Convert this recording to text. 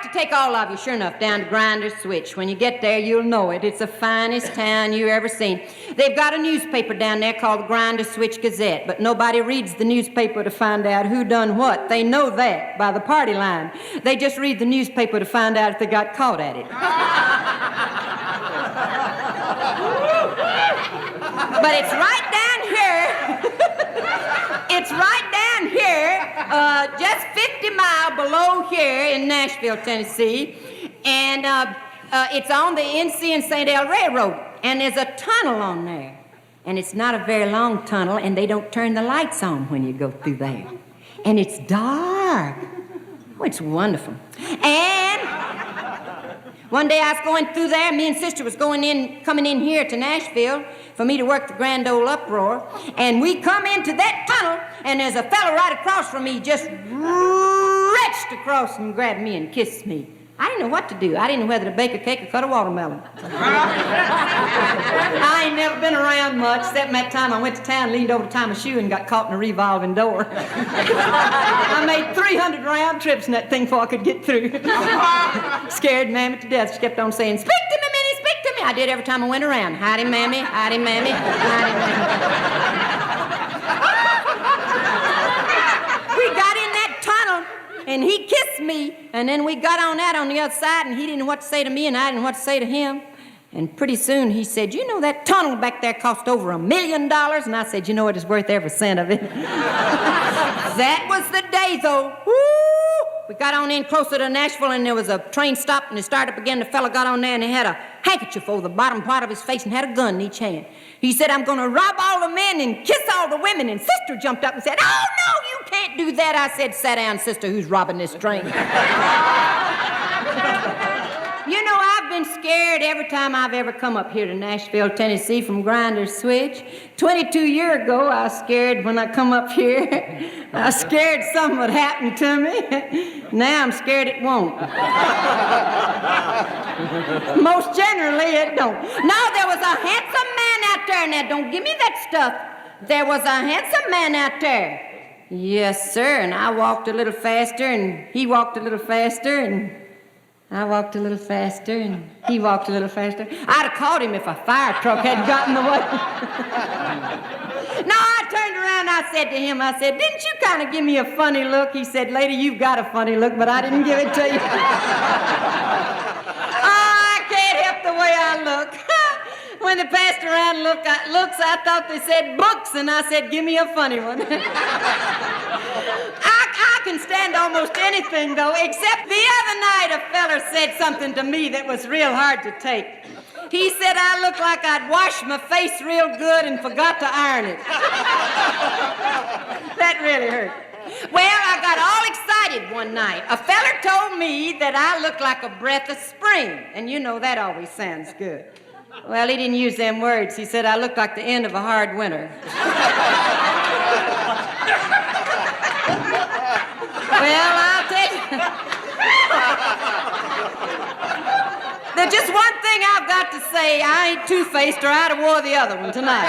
to take all of you, sure enough, down to Grinder's Switch. When you get there, you'll know it. It's the finest town you ever seen. They've got a newspaper down there called the Grinder's Switch Gazette, but nobody reads the newspaper to find out who done what. They know that by the party line. They just read the newspaper to find out if they got caught at it. But it's right down here. It's right down here, just 50 miles below here in Nashville, Tennessee. And it's on the NC and St. L Railroad. And there's a tunnel on there. And it's not a very long tunnel, and they don't turn the lights on when you go through there. And it's dark. Oh, it's wonderful. And one day I was going through there, me and Sister was coming in here to Nashville for me to work the Grand Ole Uproar, and we come into that tunnel, and there's a fella right across from me just reached across and grabbed me and kissed me. I didn't know what to do. I didn't know whether to bake a cake or cut a watermelon. I ain't never been around much, except that time I went to town, leaned over to tie my shoe, and got caught in a revolving door. I made 300 round trips in that thing before I could get through. Scared Mammy to death. She kept on saying, "Speak to me, Minnie, speak to me." I did every time I went around. Howdy, Mammy, howdy, Mammy, howdy, Mammy. We got in that tunnel, and he kissed me, and then we got on out on the other side, and he didn't know what to say to me, and I didn't know what to say to him. And pretty soon he said, "You know that tunnel back there cost over $1 million?" And I said, "You know it is worth every cent of it." That was the day, though. Woo! We got on in closer to Nashville, and there was a train stopped, and it started up again. The fella got on there, and he had a handkerchief over the bottom part of his face and had a gun in each hand. He said, "I'm going to rob all the men and kiss all the women." And Sister jumped up and said, "Oh, no, you can't do that." I said, "Sit down, Sister, who's robbing this train?" You know, I've been scared every time I've ever come up here to Nashville, Tennessee from Grinder's Switch. 22 years ago, I was scared when I come up here. I was scared something would happen to me. Now I'm scared it won't. Most generally, it don't. No, there was a handsome man out there. Now, don't give me that stuff. There was a handsome man out there. Yes, sir, and I walked a little faster, and he walked a little faster, and I walked a little faster, and he walked a little faster. I'd have caught him if a fire truck hadn't gotten in the way. No, I turned around, I said to him, I said, "Didn't you kind of give me a funny look?" He said, "Lady, you've got a funny look, but I didn't give it to you." Oh, I can't help the way I look. When they passed around looks, I thought they said books, and I said, "Give me a funny one." I can stand almost anything, though, except the other night a feller said something to me that was real hard to take. He said I looked like I'd washed my face real good and forgot to iron it. That really hurt. Well, I got all excited one night. A feller told me that I looked like a breath of spring, and you know that always sounds good. Well, he didn't use them words. He said I looked like the end of a hard winter. Well, I'll tell you. There's just one thing I've got to say. I ain't two-faced, or I'd have wore the other one tonight.